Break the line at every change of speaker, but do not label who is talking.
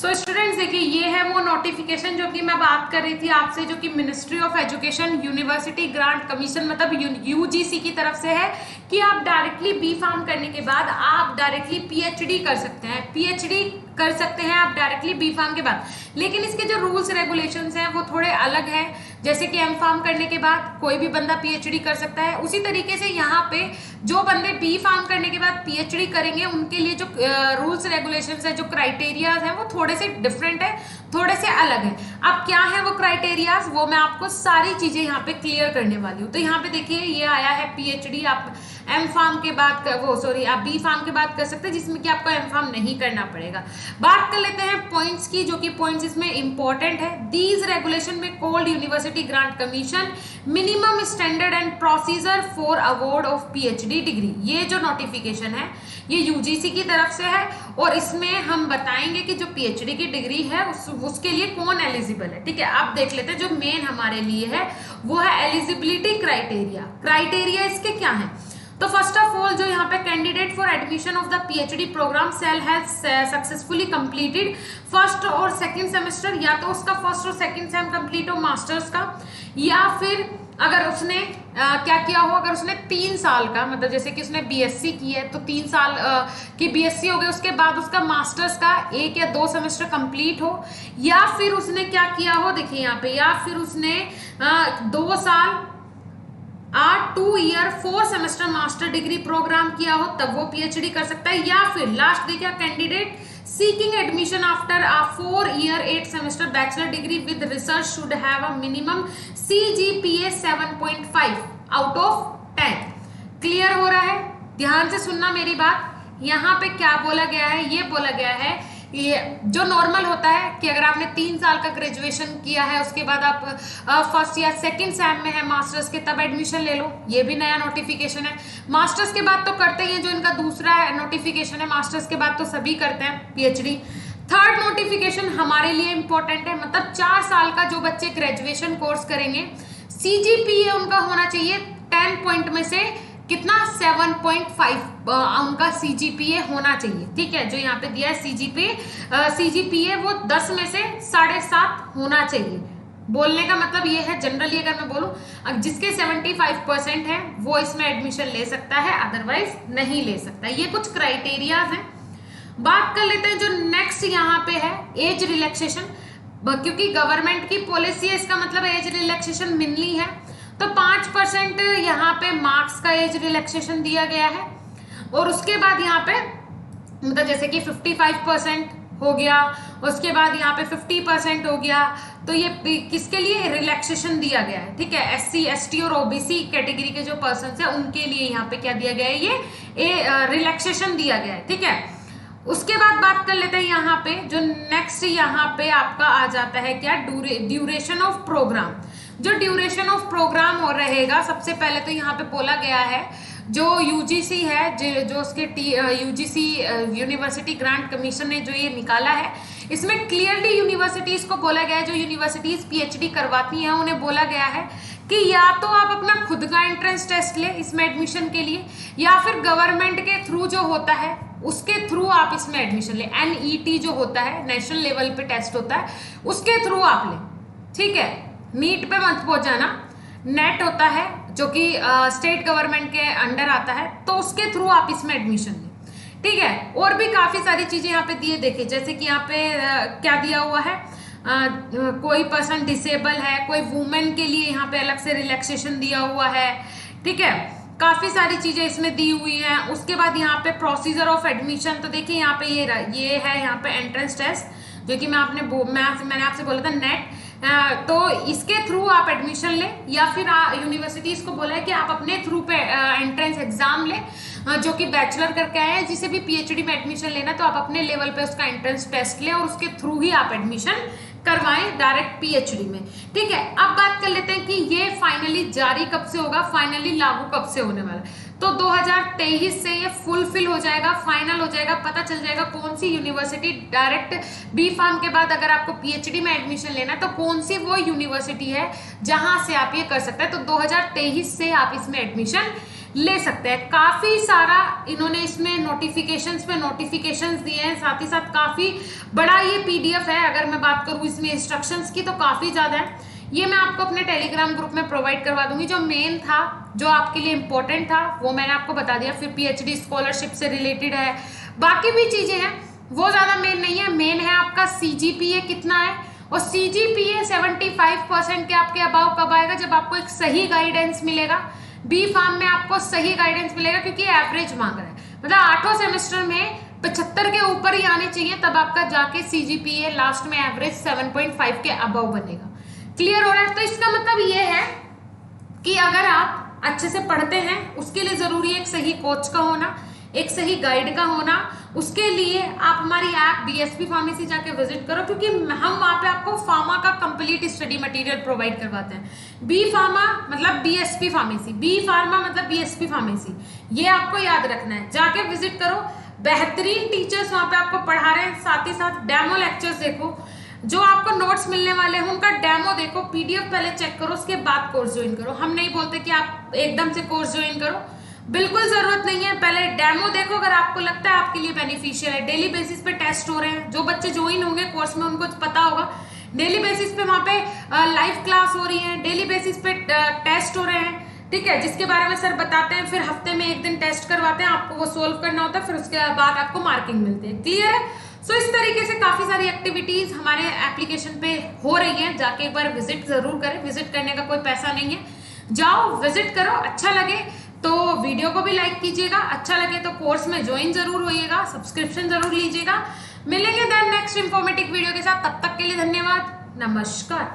So students देखिए, ये है वो नोटिफिकेशन जो कि मैं बात कर रही थी आपसे, जो कि ministry of education university grant commission मतलब यूजीसी की तरफ से है कि आप डायरेक्टली बी फार्म करने के बाद आप डायरेक्टली पीएचडी कर सकते हैं। पीएचडी कर सकते हैं आप डायरेक्टली बी फार्म के बाद, लेकिन इसके जो रूल्स रेगुलेशंस हैं वो थोड़े अलग हैं। जैसे कि एम फार्म करने के बाद कोई भी बंदा पीएचडी कर सकता है, उसी तरीके से यहाँ पे जो बंदे बी फार्म करने के बाद पीएचडी करेंगे उनके लिए जो रूल्स रेगुलेशंस है, जो क्राइटेरियाज हैं वो थोड़े से डिफरेंट है, थोड़े से अलग है। अब क्या है वो क्राइटेरियाज, वो मैं आपको सारी चीजें यहाँ पे क्लियर करने वाली हूँ। तो यहाँ पे देखिए ये आया है पीएचडी आप एम फार्म के बाद आप बी फार्म के बाद कर सकते हैं, जिसमें कि आपको एम फार्म नहीं करना पड़ेगा। बात कर लेते हैं पॉइंट्स की, जो कि पॉइंट्स इसमें इंपॉर्टेंट है। दीज रेगुलेशन में cold university grant commission minimum standard and procedure for award of PhD degree. ये जो नोटिफिकेशन है ये यूजीसी की तरफ से है और इसमें हम बताएंगे कि जो पीएचडी की डिग्री है उसके लिए कौन एलिजिबल है। ठीक है, आप देख लेते हैं जो मेन हमारे लिए है वो है एलिजिबिलिटी क्राइटेरिया। क्राइटेरिया इसके क्या है? तो फर्स्ट ऑफ ऑल जो यहाँ पे candidate for admission of the PhD programme cell has successfully completed first और सेकंड सेमेस्टर, या तो उसका फर्स्ट और सेकंड सेम कंप्लीट हो मास्टर्स का, या फिर अगर उसने क्या किया हो, अगर उसने 3 साल का मतलब जैसे कि उसने बीएससी की है तो 3 साल की बीएससी हो गई, उसके बाद उसका मास्टर्स का 1 या 2 सेमेस्टर कंप्लीट हो, या फिर उसने क्या किया हो देखिए यहाँ पे, या फिर उसने 2 साल 2 year 4 semester master degree programme किया हो, तब वो पीएचडी कर सकता है। या फिर लास्ट देखिए candidate seeking admission after a 4 year 8 semester bachelor degree with research should have a minimum CGPA 7.5 out of 10। Clear हो रहा है? ध्यान से सुनना मेरी बात। यहाँ पे क्या बोला गया है, ये बोला गया है ये जो नॉर्मल होता है कि अगर आपने 3 साल का ग्रेजुएशन किया है उसके बाद आप फर्स्ट या सेकंड सेम में है मास्टर्स के, तब एडमिशन ले लो। ये भी नया नोटिफिकेशन है। मास्टर्स के बाद तो करते ही हैं, जो इनका दूसरा नोटिफिकेशन है मास्टर्स के बाद तो सभी करते हैं पीएचडी। थर्ड नोटिफिकेशन हमारे लिए इंपॉर्टेंट है, मतलब 4 साल का जो बच्चे ग्रेजुएशन कोर्स करेंगे सीजीपीए उनका होना चाहिए 10 पॉइंट में से कितना 7.5 उनका सीजीपीए होना चाहिए। ठीक है, जो यहाँ पे दिया है सीजीपीए वो 10 में से 7.5 होना चाहिए। बोलने का मतलब ये है, जनरली अगर मैं बोलूं जिसके 75% है वो इसमें एडमिशन ले सकता है, अदरवाइज नहीं ले सकता। ये कुछ क्राइटेरियाज हैं। बात कर लेते हैं जो नेक्स्ट यहाँ पे है एज रिलैक्सेशन, क्योंकि गवर्नमेंट की पॉलिसी है, इसका मतलब एज रिलैक्सेशन मिलनी है। तो 5% यहाँ पे मार्क्स का एज रिलैक्सेशन दिया गया है, और उसके बाद यहाँ पे मतलब जैसे कि 55% हो गया, उसके बाद यहाँ पे 50% हो गया। तो ये किसके लिए रिलैक्सेशन दिया गया है? ठीक है, SC ST और OBC कैटेगरी के जो पर्सन है उनके लिए यहाँ पे क्या दिया गया है, ये रिलैक्सेशन दिया गया है। ठीक है, उसके बाद बात कर लेते हैं यहाँ पे जो नेक्स्ट यहाँ पे आपका आ जाता है क्या, ड्यूरेशन ऑफ प्रोग्राम। जो ड्यूरेशन ऑफ प्रोग्राम हो रहेगा, सबसे पहले तो यहाँ पे बोला गया है जो यूजीसी है, जो उसके यूजीसी यूनिवर्सिटी ग्रांट कमीशन ने जो ये निकाला है, इसमें क्लियरली यूनिवर्सिटीज को बोला गया है, जो यूनिवर्सिटीज पीएचडी करवाती हैं उन्हें बोला गया है कि या तो आप अपना खुद का एंट्रेंस टेस्ट ले इसमें एडमिशन के लिए, या फिर गवर्नमेंट के थ्रू जो होता है उसके थ्रू आप इसमें एडमिशन ले। NET जो होता है, नेशनल लेवल पे टेस्ट होता है, उसके थ्रू आप ले। ठीक है, नीट पे मत पहुंच जाना। नेट होता है जो कि स्टेट गवर्नमेंट के अंडर आता है, तो उसके थ्रू आप इसमें एडमिशन लें। ठीक है, और भी काफी सारी चीजें यहाँ पे दिए, देखिए जैसे कि यहाँ पे क्या दिया हुआ है, कोई पर्सन डिसेबल है, कोई वुमेन के लिए यहाँ पे अलग से रिलैक्सेशन दिया हुआ है। ठीक है, काफी सारी चीजें इसमें दी हुई हैं। उसके बाद यहाँ पे प्रोसीजर ऑफ एडमिशन, तो देखिए यहाँ पे ये है यहाँ पे एंट्रेंस टेस्ट, जो कि मैंने आपसे बोला था नेट, तो इसके थ्रू आप एडमिशन ले, या फिर यूनिवर्सिटीज को बोला है कि आप अपने थ्रू पे एंट्रेंस एग्जाम ले, जो कि बैचलर करके आए हैं। जिसे भी पीएचडी में एडमिशन लेना तो आप अपने लेवल पे उसका एंट्रेंस टेस्ट ले और उसके थ्रू ही आप एडमिशन करवाएं डायरेक्ट पीएचडी में। ठीक है, अब बात कर लेते हैं कि ये फाइनली जारी कब से होगा, फाइनली लागू कब से होने वाला है। तो 2023 से ये फुलफिल हो जाएगा, फाइनल हो जाएगा, पता चल जाएगा कौन सी यूनिवर्सिटी डायरेक्ट बी फार्म के बाद अगर आपको पीएचडी में एडमिशन लेना है तो कौन सी वो यूनिवर्सिटी है जहां से आप ये कर सकते हैं। तो 2023 से आप इसमें एडमिशन ले सकते हैं। काफी सारा इन्होंने इसमें नोटिफिकेशंस पे नोटिफिकेशंस दिए हैं, साथ ही साथ काफी बड़ा ये पीडीएफ है। अगर मैं बात करूं इसमें इंस्ट्रक्शंस की तो काफी ज्यादा है। ये मैं आपको अपने टेलीग्राम ग्रुप में प्रोवाइड करवा दूंगी। जो मेन था, जो आपके लिए इंपॉर्टेंट था, वो मैंने आपको बता दिया। फिर पीएचडी स्कॉलरशिप से रिलेटेड है, बाकी भी चीजें हैं, वो ज्यादा मेन नहीं है। मेन है आपका सीजीपीए कितना है, और सीजीपीए 75% के आपके अबाव कब आएगा, जब आपको एक सही गाइडेंस मिलेगा। बी फार्म में आपको सही गाइडेंस मिलेगा, क्योंकि एवरेज मांग रहा है, मतलब 8 सेमेस्टर में 75 के ऊपर ही आने चाहिए, तब आपका जाके सीजीपीए लास्ट में एवरेज 7.5 के अबव बनेगा। क्लियर हो रहा है? तो इसका मतलब ये है कि अगर आप अच्छे से पढ़ते हैं, उसके लिए जरूरी है एक सही कोच का होना, एक सही गाइड का होना। उसके लिए आप हमारी ऐप बीएसपी फार्मेसी जाके विजिट करो, क्योंकि हम वहां पे आपको फार्मा का कंप्लीट स्टडी मटेरियल प्रोवाइड करवाते हैं। बी फार्मा मतलब बीएसपी फार्मेसी, बी फार्मा मतलब बीएसपी फार्मेसी, ये आपको याद रखना है। जाके विजिट करो, बेहतरीन टीचर्स वहां पे आपको पढ़ा रहे हैं। साथ ही साथ डेमो लेक्चर्स देखो, जो आपको नोट्स मिलने वाले हैं उनका डेमो देखो, पीडीएफ पहले चेक करो, उसके बाद कोर्स ज्वाइन करो। हम नहीं बोलते कि आप एकदम से कोर्स ज्वाइन करो, बिल्कुल जरूरत नहीं है। पहले डेमो देखो, अगर आपको लगता है आपके लिए बेनिफिशियल है। डेली बेसिस पे टेस्ट हो रहे हैं, जो बच्चे ज्वाइन होंगे कोर्स में उनको पता होगा। डेली बेसिस पे वहां पे लाइव क्लास हो रही है, डेली बेसिस पे टेस्ट हो रहे हैं, ठीक है, जिसके बारे में सर बताते हैं। फिर हफ्ते में एक दिन टेस्ट करवाते हैं, आपको वो सोल्व करना होता है, फिर उसके बाद आपको मार्किंग मिलती है। क्लियर है? सो इस तरीके से काफी सारी एक्टिविटीज हमारे एप्लीकेशन पे हो रही हैं। जाके एक बार विजिट जरूर करें, विजिट करने का कोई पैसा नहीं है, जाओ विजिट करो। अच्छा लगे तो वीडियो को भी लाइक कीजिएगा, अच्छा लगे तो कोर्स में ज्वाइन जरूर होइएगा, सब्सक्रिप्शन जरूर लीजिएगा। मिलेंगे देन नेक्स्ट इंफॉर्मेटिव वीडियो के साथ, तब तक के लिए धन्यवाद, नमस्कार।